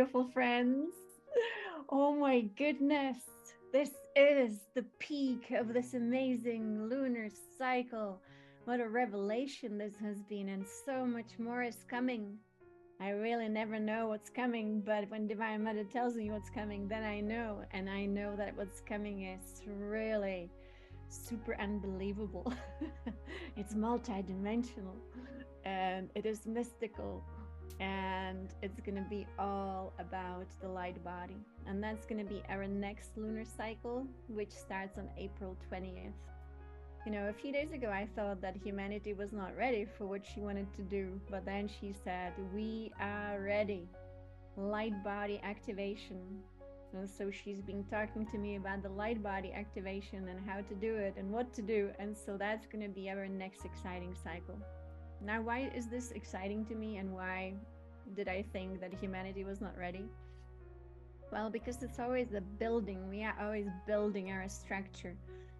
beautiful friends. Oh my goodness. This is the peak of this amazing lunar cycle. What a revelation this has been, and so much more is coming. I really never know what's coming, but when Divine Mother tells me what's coming, then I know. And I know that what's coming is really super unbelievable. It's multidimensional and it is mystical, and it's going to be all about the light body. And that's going to be our next lunar cycle, which starts on April 20th. You know, a few days ago, I thought that humanity was not ready for what she wanted to do, but then she said, we are ready. Light body activation. And so she's been talking to me about the light body activation and how to do it and what to do. And so that's going to be our next exciting cycle. Now, why is this exciting to me, and why did I think that humanity was not ready? Well, because it's always the building. We are always building our structure.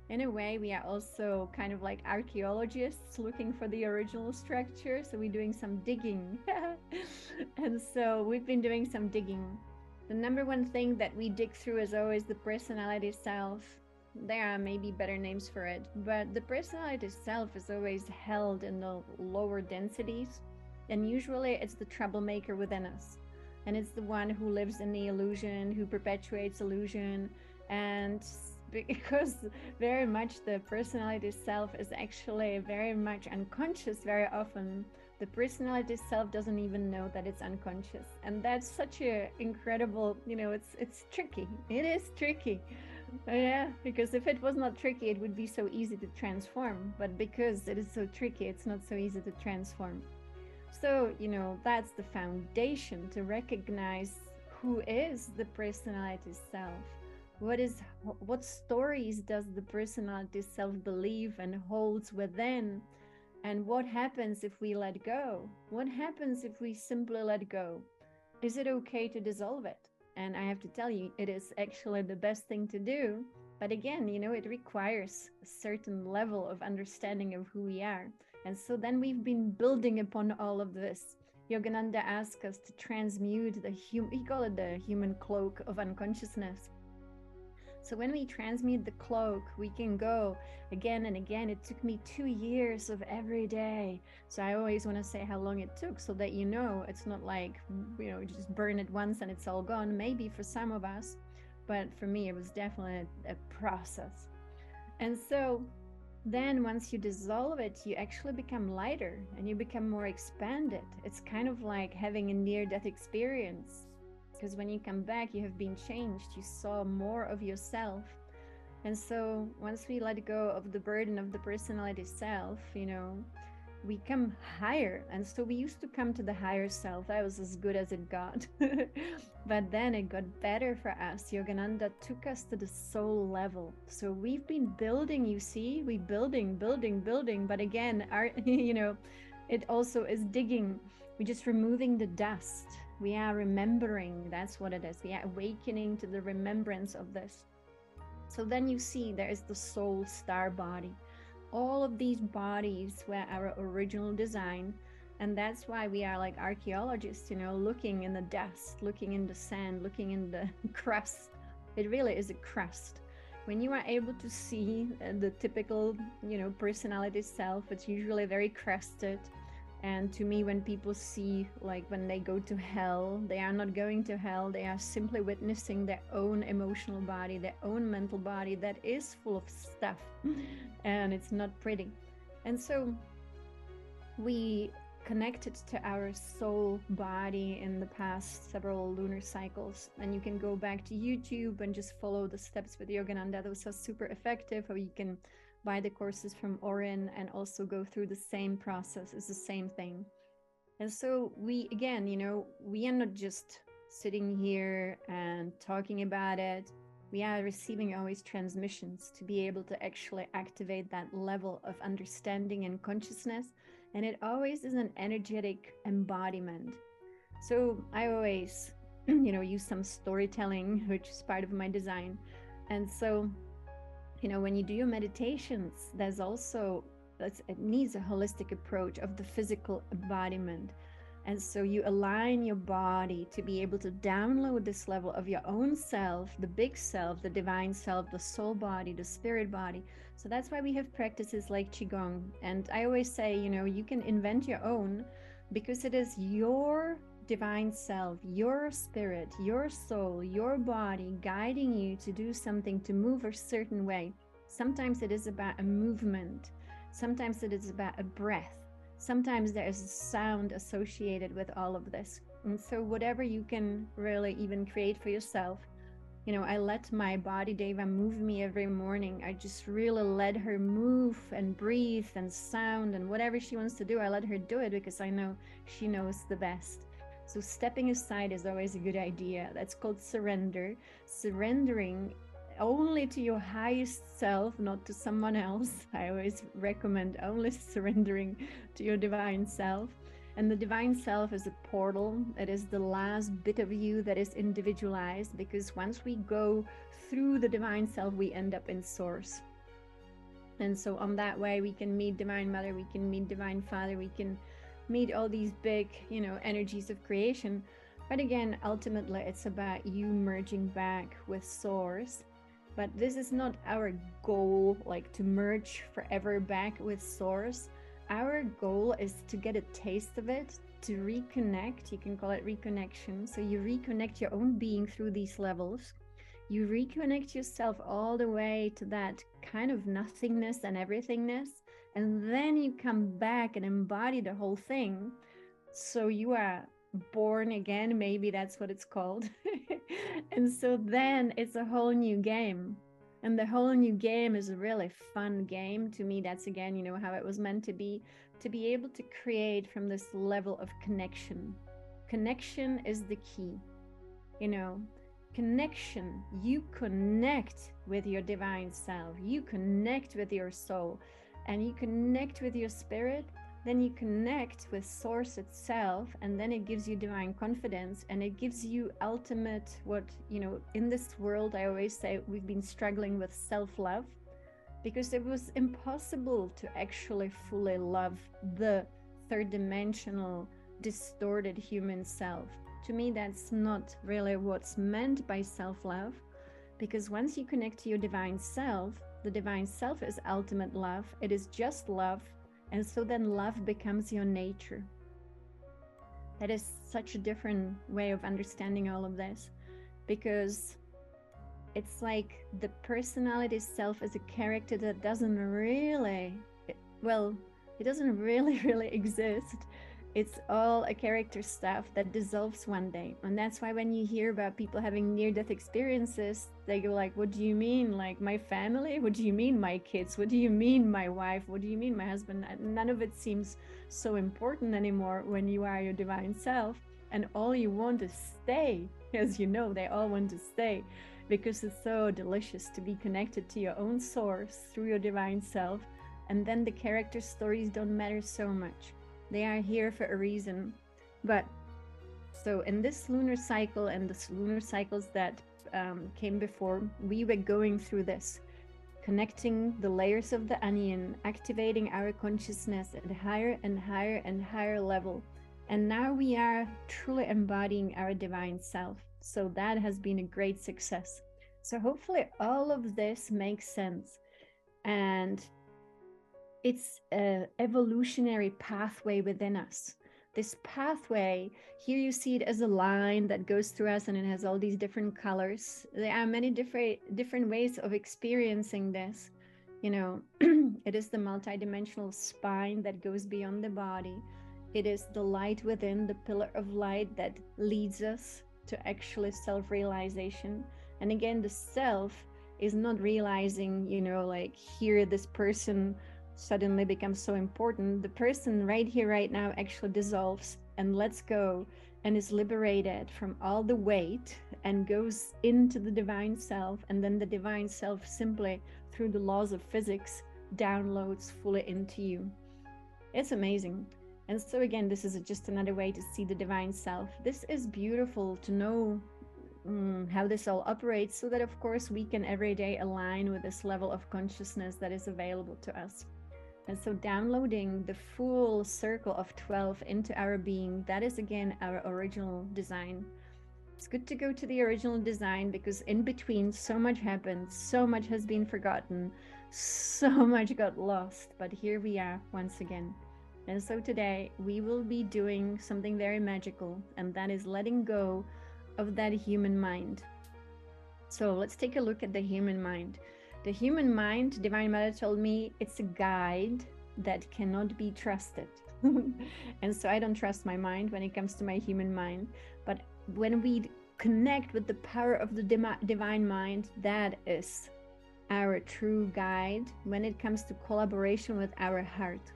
In a way, we are also kind of like archaeologists looking for the original structure. So we're doing some digging. And so we've been doing some digging. The number one thing that we dig through is always the personality self. There are maybe better names for it, but the personality self is always held in the lower densities. And usually it's the troublemaker within us. And it's the one who lives in the illusion, who perpetuates illusion. And because very much the personality self is actually very much unconscious very often, the personality self doesn't even know that it's unconscious. And that's such a incredible, you know, it's tricky. It is tricky. Yeah, because if it was not tricky, it would be so easy to transform. But because it is so tricky, it's not so easy to transform. So, you know, that's the foundation to recognize who is the personality self. What stories does the personality self believe and holds within? And what happens if we let go? What happens if we simply let go? Is it okay to dissolve it? And I have to tell you, it is actually the best thing to do. But again, you know, it requires a certain level of understanding of who we are. And so then we've been building upon all of this. Yogananda asked us to transmute we call it the human cloak of unconsciousness. So when we transmute the cloak, we can go again and again. It took me 2 years of every day. So I always want to say how long it took, so that, you know, it's not like, you know, just burn it once and it's all gone. Maybe for some of us, but for me, it was definitely a process. And so then once you dissolve it, you actually become lighter and you become more expanded. It's kind of like having a near-death experience. Because when you come back, you have been changed. You saw more of yourself. And so once we let go of the burden of the personality self, you know, we come higher. And so we used to come to the higher self. That was as good as it got. But then it got better for us. Yogananda took us to the soul level. So we've been building, you see, we building. But again, you know, it also is digging. We're just removing the dust. We are remembering, that's what it is. We are awakening to the remembrance of this. So then you see there is the soul star body. All of these bodies were our original design. And that's why we are like archaeologists, you know, looking in the dust, looking in the sand, looking in the crust. It really is a crust. When you are able to see the typical, you know, personality self, it's usually very crusted. And to me, when people see, like when they go to hell, they are not going to hell. They are simply witnessing their own emotional body, their own mental body that is full of stuff. And it's not pretty. And so we connected to our soul body in the past several lunar cycles. And you can go back to YouTube and just follow the steps with Yogananda. Those are super effective. Or you can buy the courses from Orin and also go through the same process. It's the same thing. And so we, again, you know, we are not just sitting here and talking about it. We are receiving always transmissions to be able to actually activate that level of understanding and consciousness. And it always is an energetic embodiment. So I always, you know, use some storytelling, which is part of my design. And so, you know, when you do your meditations, there's also, it needs a holistic approach of the physical embodiment. And so you align your body to be able to download this level of your own self, the big self, the divine self, the soul body, the spirit body. So that's why we have practices like Qigong. And I always say, you can invent your own because it is your divine self, your spirit, your soul, your body guiding you to do something, to move a certain way. Sometimes it is about a movement, sometimes it is about a breath. Sometimes there is a sound associated with all of this. And so, whatever you can really even create for yourself, I let my body Deva move me every morning. I just really let her move and breathe and sound and whatever she wants to do, I let her do it because I know she knows the best. So, stepping aside is always a good idea. That's called surrender. Surrendering only to your highest self, not to someone else. I always recommend only surrendering to your divine self. And the divine self is a portal. It is the last bit of you that is individualized, because once we go through the divine self, we end up in source. And so on that way, we can meet Divine Mother, we can meet Divine Father, we can meet all these big, energies of creation. But again, ultimately, it's about you merging back with source. But this is not our goal, like to merge forever back with source. Our goal is to get a taste of it, to reconnect. You can call it reconnection. So you reconnect your own being through these levels. You reconnect yourself all the way to that kind of nothingness and everythingness. And then you come back and embody the whole thing. So you are born again, maybe that's what it's called. And so then it's a whole new game. And the whole new game is a really fun game. To me, that's again, how it was meant to be able to create from this level of connection. Connection is the key. Connection. You connect with your divine self. You connect with your soul. And you connect with your spirit. Then you connect with source itself, and then it gives you divine confidence, and it gives you ultimate in this world, I always say we've been struggling with self-love because it was impossible to actually fully love the third dimensional distorted human self. To me, that's not really what's meant by self-love, because once you connect to your divine self, the divine self is ultimate love. It is just love. And so then love becomes your nature. That is such a different way of understanding all of this, because it's like the personality self is a character that doesn't really, it doesn't really exist. It's all a character stuff that dissolves one day. And that's why when you hear about people having near-death experiences, they go like, what do you mean? Like my family? What do you mean my kids? What do you mean my wife? What do you mean my husband? None of it seems so important anymore when you are your divine self. And all you want is stay. As you know, they all want to stay because it's so delicious to be connected to your own source through your divine self. And then the character stories don't matter so much. They are here for a reason. But so in this lunar cycle and the lunar cycles that came before, we were going through this, connecting the layers of the onion, activating our consciousness at a higher and higher and higher level. And now we are truly embodying our divine self. So that has been a great success. So hopefully all of this makes sense. And it's an evolutionary pathway within us. This pathway, here you see it as a line that goes through us, and it has all these different colors. There are many different ways of experiencing this. It is the multidimensional spine that goes beyond the body. It is the light within, the pillar of light that leads us to actually self-realization. And again, the self is not realizing, like here, this person suddenly becomes so important. The person right here, right now actually dissolves and lets go and is liberated from all the weight and goes into the divine self. And then the divine self simply, through the laws of physics, downloads fully into you. It's amazing. And so again, this is just another way to see the divine self. This is beautiful to know how this all operates, so that of course we can every day align with this level of consciousness that is available to us. And so downloading the full circle of 12 into our being, that is again our original design. It's good to go to the original design because in between so much happened, so much has been forgotten, so much got lost. But here we are once again. And so today we will be doing something very magical, and that is letting go of that human mind. So let's take a look at the human mind. The human mind, Divine Mother told me, it's a guide that cannot be trusted. And so I don't trust my mind when it comes to my human mind. But when we connect with the power of the divine mind, that is our true guide when it comes to collaboration with our heart.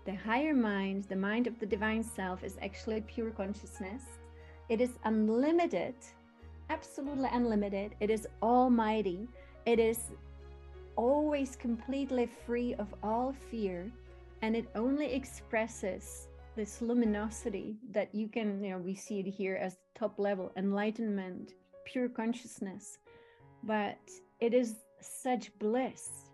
The higher mind, the mind of the divine self, is actually pure consciousness. It is unlimited, absolutely unlimited. It is almighty. It is always completely free of all fear, and it only expresses this luminosity that you can, we see it here as top level enlightenment, pure consciousness, but it is such bliss.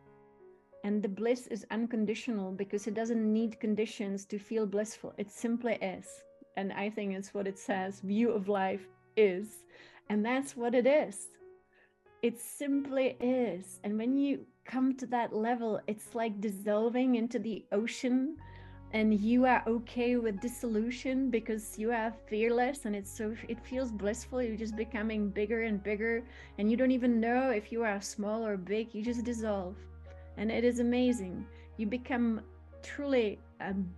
And the bliss is unconditional because it doesn't need conditions to feel blissful. It simply is. And I think it's what it says, view of life is. And that's what it is. It simply is. And when you come to that level, it's like dissolving into the ocean, and you are okay with dissolution because you are fearless, and it feels blissful. You're just becoming bigger and bigger, and you don't even know if you are small or big. You just dissolve, and it is amazing. You become truly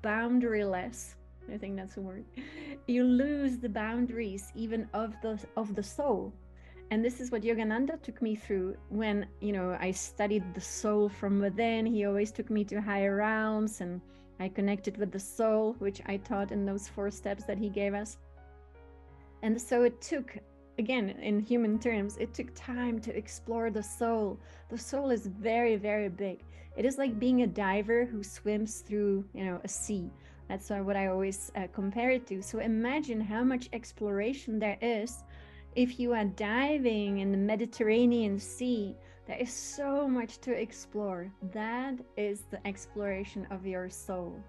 boundaryless. I think that's a word. You lose the boundaries even of the soul. And this is what Yogananda took me through when, I studied the soul from within. He always took me to higher realms, and I connected with the soul, which I taught in those 4 steps that he gave us. And so it took, again, in human terms, it took time to explore the soul. The soul is very, very big. It is like being a diver who swims through, a sea. That's what I always compare it to. So imagine how much exploration there is. If you are diving in the Mediterranean Sea, there is so much to explore. That is the exploration of your soul.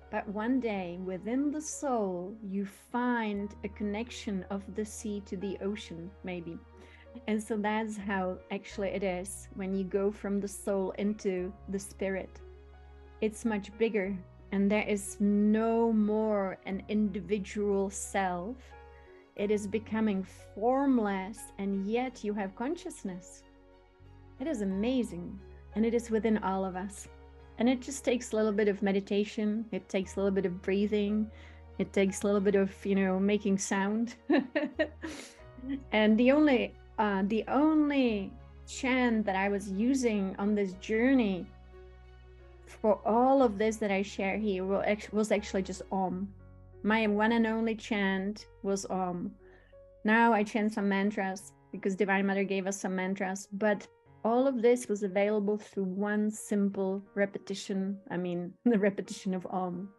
But one day within the soul, you find a connection of the sea to the ocean, maybe. And so that's how actually it is when you go from the soul into the spirit. It's much bigger, and there is no more an individual self. It is becoming formless, and yet you have consciousness. It is amazing, and it is within all of us. And it just takes a little bit of meditation. It takes a little bit of breathing. It takes a little bit of, making sound. And the only chant that I was using on this journey for all of this that I share here was actually just Om. My one and only chant was Om. Now I chant some mantras because Divine Mother gave us some mantras, but all of this was available through one simple repetition. The repetition of Om.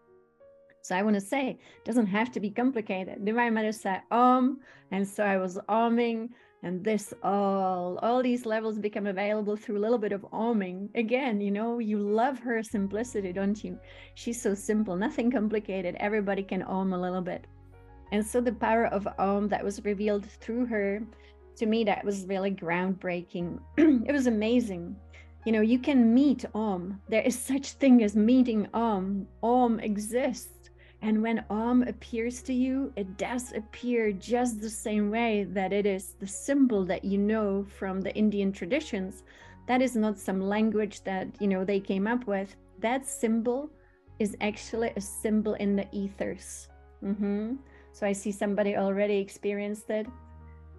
So I want to say, it doesn't have to be complicated. Divine Mother said Om, and so I was Oming, and all these levels become available through a little bit of Oming. Again, you love her simplicity, don't you? She's so simple, nothing complicated. Everybody can Om a little bit. And so the power of Om that was revealed through her, to me, that was really groundbreaking. It was amazing. You can meet Om. There is such thing as meeting Om. Om exists. And when Om appears to you, it does appear just the same way that it is the symbol that you know from the Indian traditions. That is not some language that, they came up with. That symbol is actually a symbol in the ethers. So I see somebody already experienced it.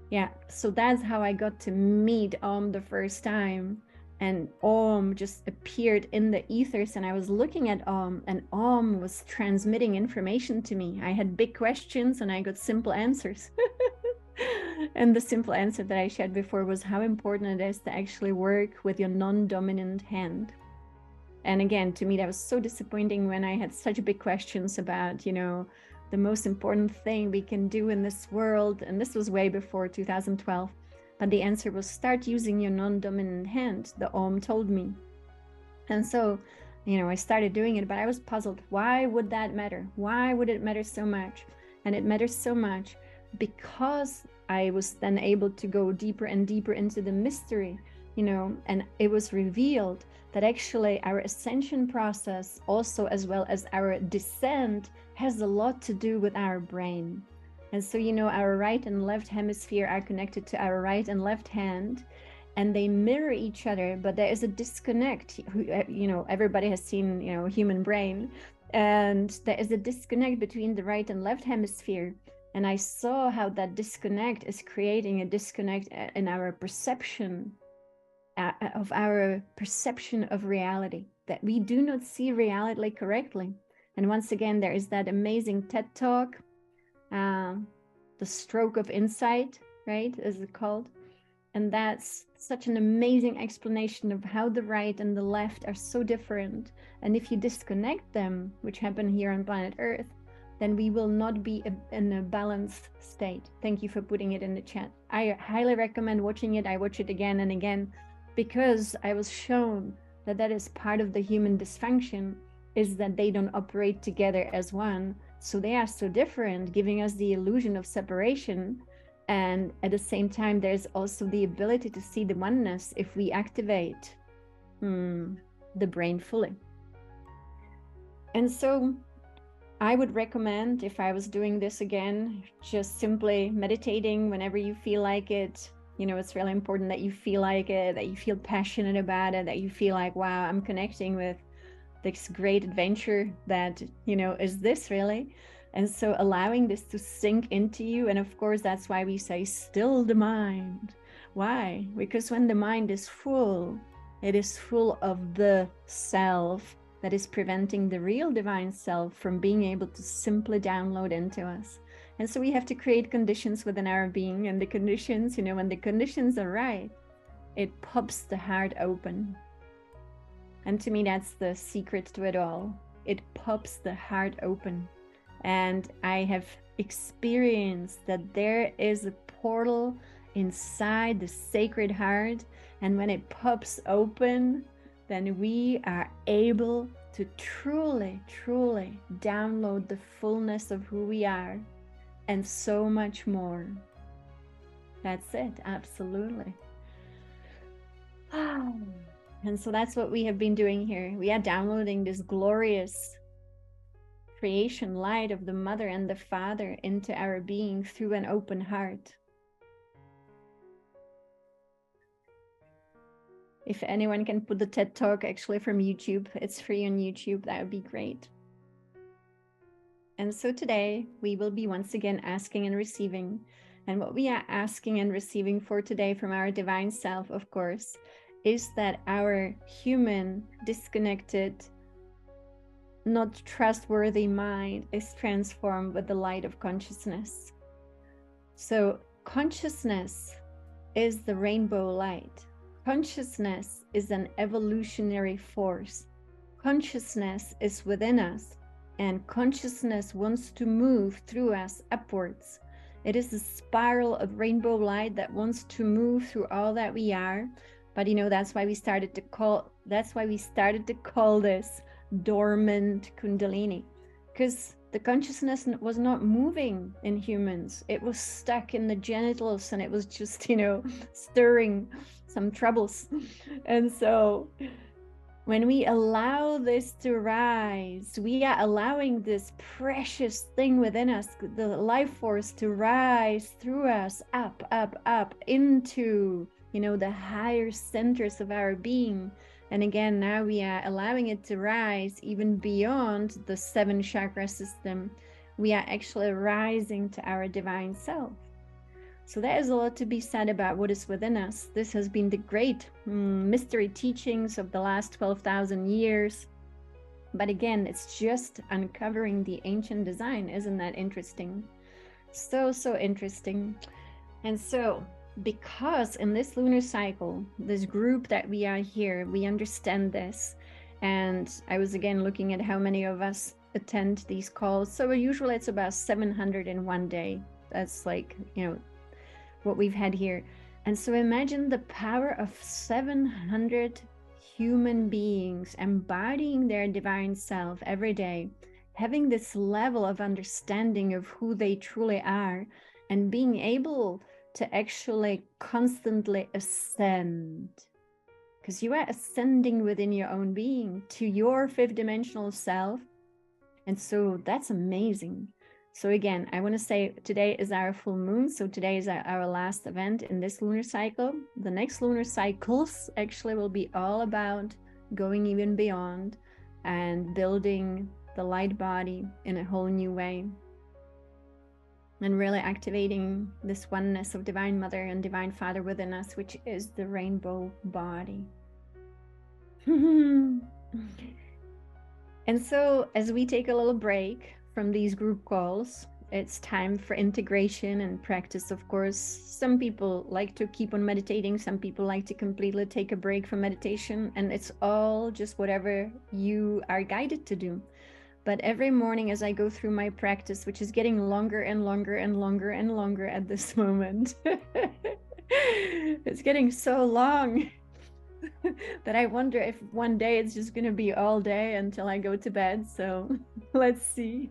Yeah, so that's how I got to meet Om the first time. And Om just appeared in the ethers, and I was looking at Om, and Om was transmitting information to me. I had big questions, and I got simple answers. And the simple answer that I shared before was how important it is to actually work with your non-dominant hand. And again, to me, that was so disappointing when I had such big questions about, the most important thing we can do in this world. And this was way before 2012. But the answer was start using your non-dominant hand, the Om told me. And so I started doing it, but I was puzzled. Why would that matter? Why would it matter so much? And it matters so much because I was then able to go deeper and deeper into the mystery, and it was revealed that actually our ascension process, also as well as our descent, has a lot to do with our brain. And so, our right and left hemisphere are connected to our right and left hand, and they mirror each other, but there is a disconnect. Everybody has seen, human brain, and there is a disconnect between the right and left hemisphere. And I saw how that disconnect is creating a disconnect in our perception of reality, that we do not see reality correctly. And once again, there is that amazing TED talk, the stroke of insight, right, is it called? And that's such an amazing explanation of how the right and the left are so different. And if you disconnect them, which happen here on planet Earth, then we will not be in a balanced state. Thank you for putting it in the chat. I highly recommend watching it. I watch it again and again because I was shown that that is part of the human dysfunction, is that they don't operate together as one. So they are so different, giving us the illusion of separation. And at the same time, there's also the ability to see the oneness if we activate the brain fully. And so I would recommend, if I was doing this again, just simply meditating whenever you feel like it. It's really important that you feel like it, that you feel passionate about it, that you feel like, wow, I'm connecting with this great adventure that, is this really? And so allowing this to sink into you. And of course, that's why we say still the mind. Why? Because when the mind is full, it is full of the self that is preventing the real divine self from being able to simply download into us. And so we have to create conditions within our being, and the conditions, when the conditions are right, it pops the heart open. And to me, that's the secret to it all. It pops the heart open. And I have experienced that there is a portal inside the sacred heart. And when it pops open, then we are able to truly, truly download the fullness of who we are and so much more. That's it, absolutely. And so that's what we have been doing here. We are downloading this glorious creation light of the Mother and the Father into our being through an open heart. If anyone can put the TED Talk actually from YouTube, it's free on YouTube, that would be great. And so today we will be once again asking and receiving. And what we are asking and receiving for today from our divine self, of course, is that our human, disconnected, not trustworthy mind is transformed with the light of consciousness. So consciousness is the rainbow light. Consciousness is an evolutionary force. Consciousness is within us, and consciousness wants to move through us upwards. It is a spiral of rainbow light that wants to move through all that we are. But that's why we started to call this dormant Kundalini, because the consciousness was not moving in humans. It was stuck in the genitals, and it was just, stirring some troubles. And so when we allow this to rise, we are allowing this precious thing within us, the life force, to rise through us, up, up, up into, the higher centers of our being. And again, now we are allowing it to rise even beyond the 7 chakra system. We are actually rising to our divine self. So there is a lot to be said about what is within us. This has been the great mystery teachings of the last 12,000 years. But again, it's just uncovering the ancient design. Isn't that interesting? So, so interesting. And so, because in this lunar cycle, this group that we are here, we understand this. And I was again looking at how many of us attend these calls. So usually it's about 700 in one day. That's like, what we've had here. And so imagine the power of 700 human beings embodying their divine self every day, having this level of understanding of who they truly are, and being able to actually constantly ascend. Because you are ascending within your own being to your fifth dimensional self. And so that's amazing. So again, I want to say today is our full moon. So today is our last event in this lunar cycle. The next lunar cycles actually will be all about going even beyond and building the light body in a whole new way. And really activating this oneness of Divine Mother and Divine Father within us, which is the rainbow body. And so as we take a little break from these group calls, it's time for integration and practice. Of course, some people like to keep on meditating. Some people like to completely take a break from meditation, and it's all just whatever you are guided to do. But every morning as I go through my practice, which is getting longer and longer and longer and longer at this moment, it's getting so long that I wonder if one day it's just going to be all day until I go to bed. So let's see.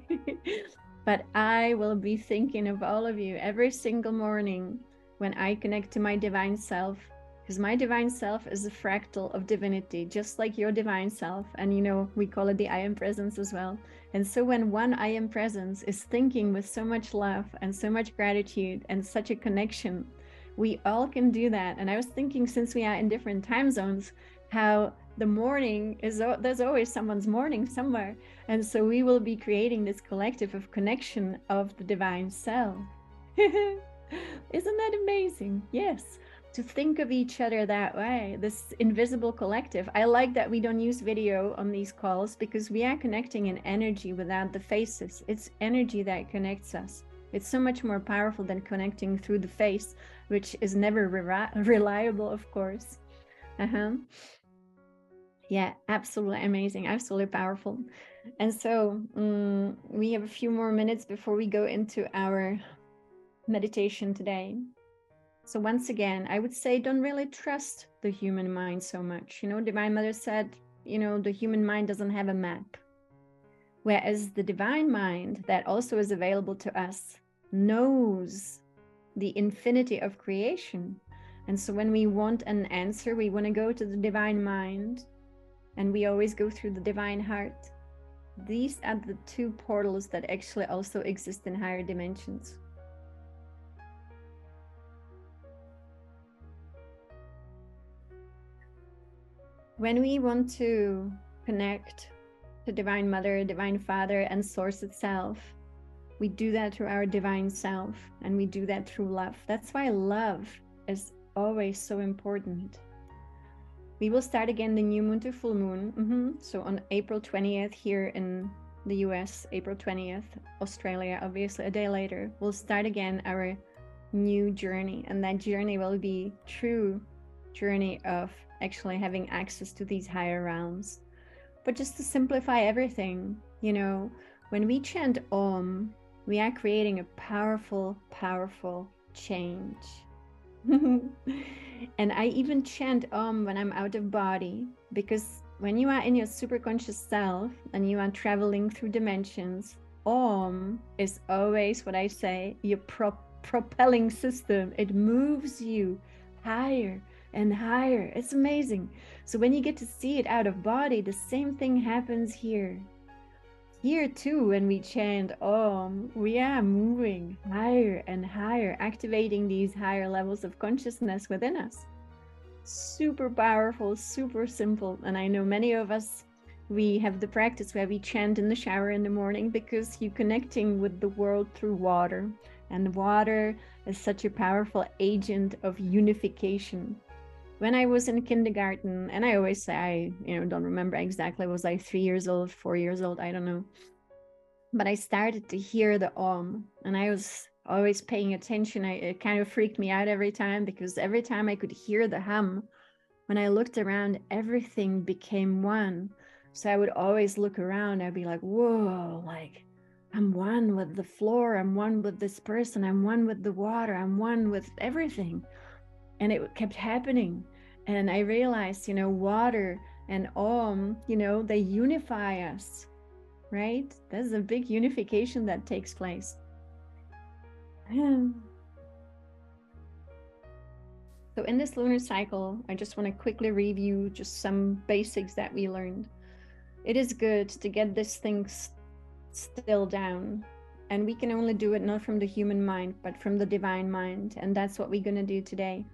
But I will be thinking of all of you every single morning when I connect to my divine self, because my divine self is a fractal of divinity, just like your divine self. And you know, we call it the I am presence as well. And so when one I am presence is thinking with so much love and so much gratitude and such a connection, we all can do that. And I was thinking, since we are in different time zones, how the morning is, there's always someone's morning somewhere. And so we will be creating this collective of connection of the divine self. Isn't that amazing? Yes. To think of each other that way, this invisible collective. I like that we don't use video on these calls, because we are connecting in energy without the faces. It's energy that connects us. It's so much more powerful than connecting through the face, which is never reliable, of course. Yeah, absolutely amazing, absolutely powerful. And so we have a few more minutes before we go into our meditation today. So once again, I would say don't really trust the human mind so much. You know, Divine Mother said, you know, the human mind doesn't have a map. Whereas the divine mind that also is available to us knows the infinity of creation. And so when we want an answer, we want to go to the divine mind, and we always go through the divine heart. These are the two portals that actually also exist in higher dimensions. When we want to connect to Divine Mother, Divine Father, and Source itself, we do that through our divine self, and we do that through love. That's why love is always so important. We will start again the new moon to full moon. So on April 20th here in the US, April 20th, Australia, obviously a day later, we'll start again our new journey. And that journey will be true journey of actually having access to these higher realms. But just to simplify everything, you know, when we chant Om, we are creating a powerful, powerful change. And I even chant Om when I'm out of body, because when you are in your superconscious self and you are traveling through dimensions, Om is always what I say, your propelling system. It moves you higher and higher. It's amazing. So when you get to see it out of body, the same thing happens here. Here too, when we chant Om, we are moving higher and higher, activating these higher levels of consciousness within us. Super powerful, super simple. And I know many of us, we have the practice where we chant in the shower in the morning, because you're connecting with the world through water. And water is such a powerful agent of unification. When I was in kindergarten, and I always say, I don't remember exactly, was I 3 years old, 4 years old, I don't know. But I started to hear the Om, and I was always paying attention. It kind of freaked me out every time, because every time I could hear the hum, when I looked around, everything became one. So I would always look around, I'd be like, whoa, like I'm one with the floor, I'm one with this person, I'm one with the water, I'm one with everything. And it kept happening. And I realized, water and Om, you know, they unify us, right? There's a big unification that takes place. So in this lunar cycle, I just want to quickly review just some basics that we learned. It is good to get this thing still down. And we can only do it not from the human mind, but from the divine mind. And that's what we're going to do today.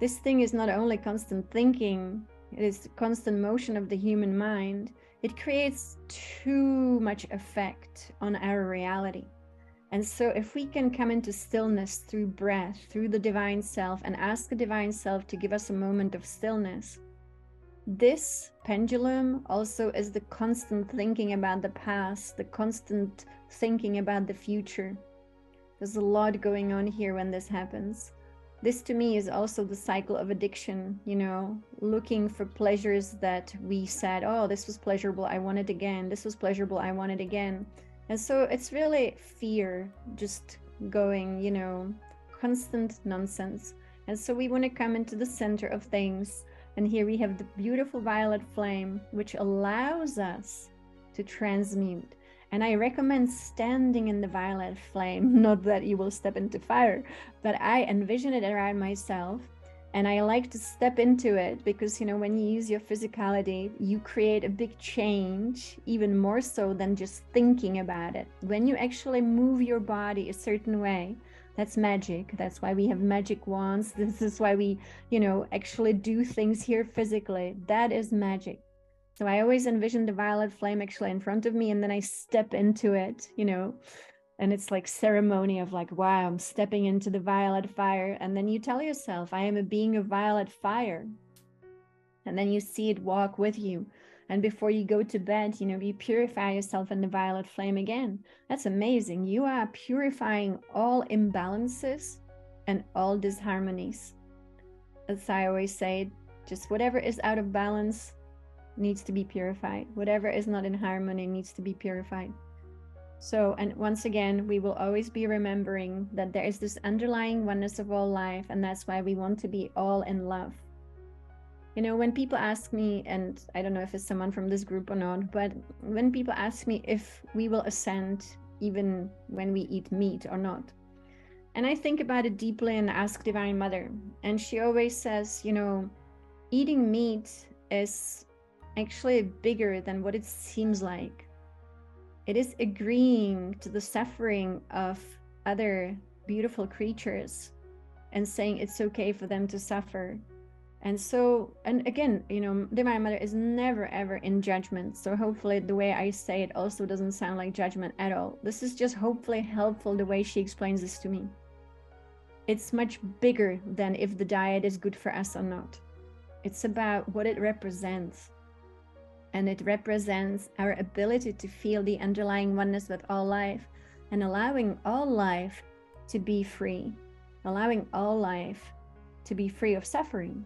This thing is not only constant thinking, it is constant motion of the human mind. It creates too much effect on our reality. And so if we can come into stillness through breath, through the divine self, and ask the divine self to give us a moment of stillness, this pendulum also is the constant thinking about the past, the constant thinking about the future. There's a lot going on here when this happens. This to me is also the cycle of addiction, you know, looking for pleasures that we said, oh, this was pleasurable, I want it again. This was pleasurable, I want it again. And so it's really fear just going, you know, constant nonsense. And so we want to come into the center of things. And here we have the beautiful violet flame, which allows us to transmute. And I recommend standing in the violet flame, not that you will step into fire, but I envision it around myself. And I like to step into it because, you know, when you use your physicality, you create a big change, even more so than just thinking about it. When you actually move your body a certain way, that's magic. That's why we have magic wands. This is why we, you know, actually do things here physically. That is magic. So I always envision the violet flame actually in front of me, and then I step into it, you know, and it's like ceremony of like, wow, I'm stepping into the violet fire. And then you tell yourself, I am a being of violet fire. And then you see it walk with you. And before you go to bed, you know, you purify yourself in the violet flame again. That's amazing. You are purifying all imbalances and all disharmonies. As I always say, just whatever is out of balance needs to be purified. Whatever is not in harmony needs to be purified. So, and once again, we will always be remembering that there is this underlying oneness of all life, and that's why we want to be all in love. You know, when people ask me, and I don't know if it's someone from this group or not, but when people ask me if we will ascend even when we eat meat or not, and I think about it deeply and ask Divine Mother, and she always says, you know, eating meat is actually bigger than what it seems like. It is agreeing to the suffering of other beautiful creatures and saying it's okay for them to suffer. And so, and again, you know, Divine Mother is never ever in judgment. So hopefully the way I say it also doesn't sound like judgment at all. This is just hopefully helpful the way she explains this to me. It's much bigger than if the diet is good for us or not. It's about what it represents. And it represents our ability to feel the underlying oneness with all life and allowing all life to be free, allowing all life to be free of suffering.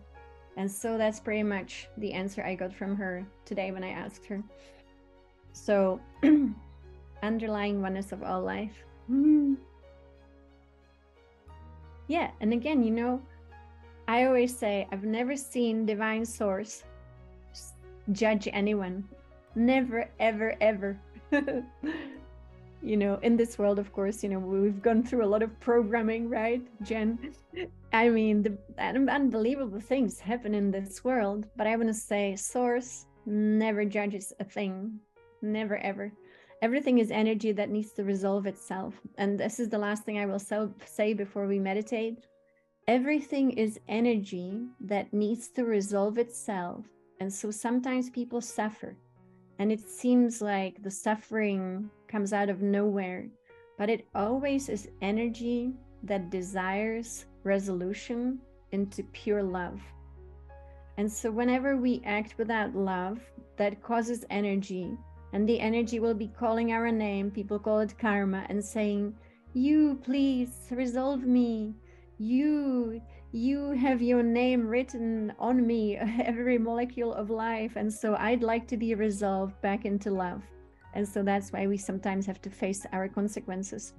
And so that's pretty much the answer I got from her today when I asked her. So, underlying oneness of all life. Yeah, and again, you know, I always say I've never seen Divine Source judge anyone. Never, ever, ever. You know, in this world, of course, you know, we've gone through a lot of programming, right, Jen? I mean, the unbelievable things happen in this world, but I want to say Source never judges a thing. Never, ever. Everything is energy that needs to resolve itself. And this is the last thing I will say before we meditate. Everything is energy that needs to resolve itself. And so sometimes people suffer, and it seems like the suffering comes out of nowhere, but it always is energy that desires resolution into pure love. And so whenever we act without love, that causes energy, and the energy will be calling our name. People call it karma, and saying, you please resolve me. You have your name written on me, every molecule of life. And so I'd like to be resolved back into love. And so that's why we sometimes have to face our consequences.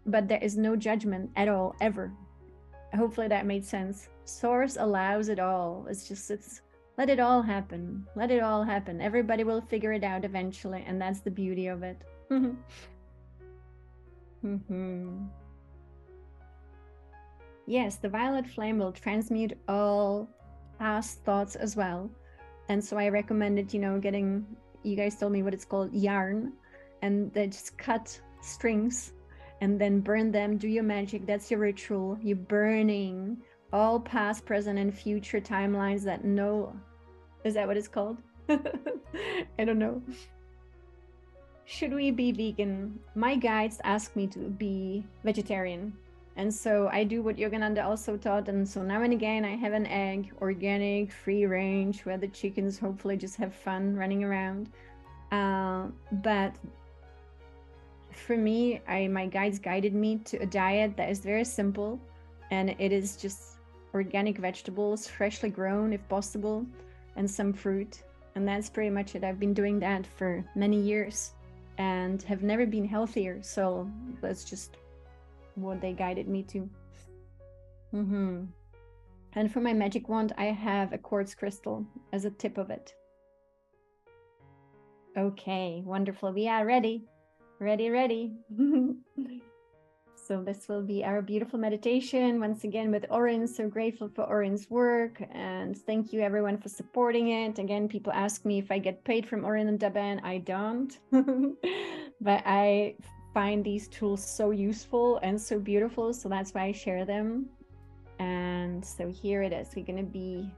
But there is no judgment at all, ever. Hopefully that made sense. Source allows it all. It's Let it all happen. Let it all happen. Everybody will figure it out eventually, and that's the beauty of it. Yes, the violet flame will transmute all past thoughts as well. And so I recommended, getting, you guys told me what it's called, yarn, and then just cut strings and then burn them, do your magic. That's your ritual. You're burning all past, present, and future timelines that is that what it's called? I don't know. Should we be vegan? My guides ask me to be vegetarian. And so I do what Yogananda also taught. And so now and again, I have an egg, organic, free range, where the chickens hopefully just have fun running around. But for me, my guides guided me to a diet that is very simple. And it is just organic vegetables, freshly grown if possible, and some fruit. And that's pretty much it. I've been doing that for many years and have never been healthier. So that's just what they guided me to. And for my magic wand, I have a quartz crystal as a tip of it. Okay, wonderful. We are ready. Ready. So this will be our beautiful meditation once again with Orin. So grateful for Orin's work, and thank you everyone for supporting it. Again, people ask me if I get paid from Orin and Daban. I don't, but I find these tools so useful and so beautiful, so that's why I share them. And so here it is. We're going to be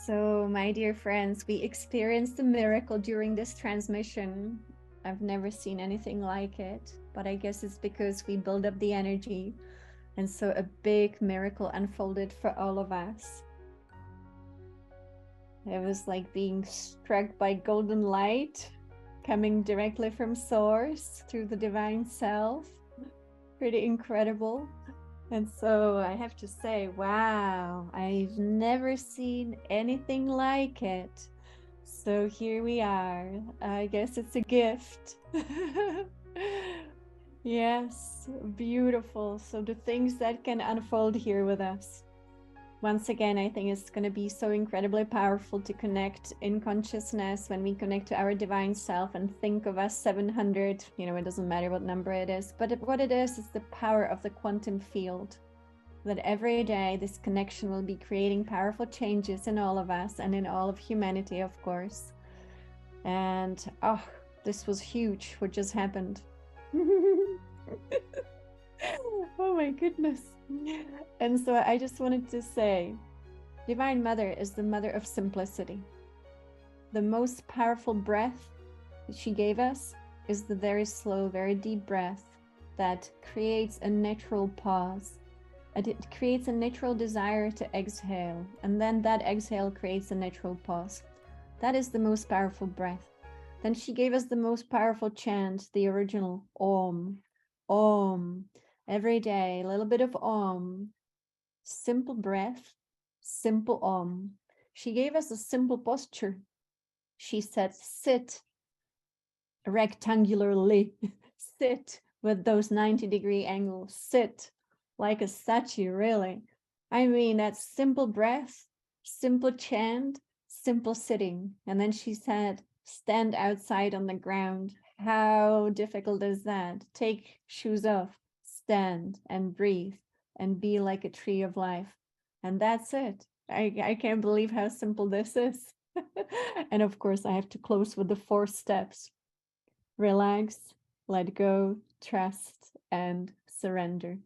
So, my dear friends, we experienced a miracle during this transmission. I've never seen anything like it, but I guess it's because we build up the energy. And so a big miracle unfolded for all of us. It was like being struck by golden light coming directly from source through the divine self. Pretty incredible. And so I have to say, wow, I've never seen anything like it. So here we are. I guess it's a gift. Yes, beautiful. So the things that can unfold here with us. Once again, I think it's going to be so incredibly powerful to connect in consciousness when we connect to our divine self and think of us 700, it doesn't matter what number it is, but what it is the power of the quantum field. That every day this connection will be creating powerful changes in all of us and in all of humanity, of course. And this was huge what just happened. Oh my goodness. And so I just wanted to say, Divine Mother is the mother of simplicity. The most powerful breath that she gave us is the very slow, very deep breath that creates a natural pause. And it creates a natural desire to exhale. And then that exhale creates a natural pause. That is the most powerful breath. Then she gave us the most powerful chant, the original Om. Om. Every day, a little bit of Om. Simple breath, simple Om. She gave us a simple posture. She said, sit rectangularly. Sit with those 90-degree angles. Sit like a statue, really. I mean, that's simple breath, simple chant, simple sitting. And then she said, stand outside on the ground. How difficult is that? Take shoes off, stand and breathe and be like a tree of life. And that's it. I can't believe how simple this is. And of course, I have to close with the 4 steps. Relax, let go, trust, and surrender.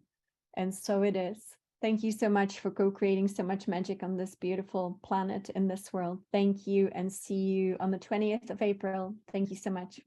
And so it is. Thank you so much for co-creating so much magic on this beautiful planet in this world. Thank you, and see you on the 20th of April. Thank you so much.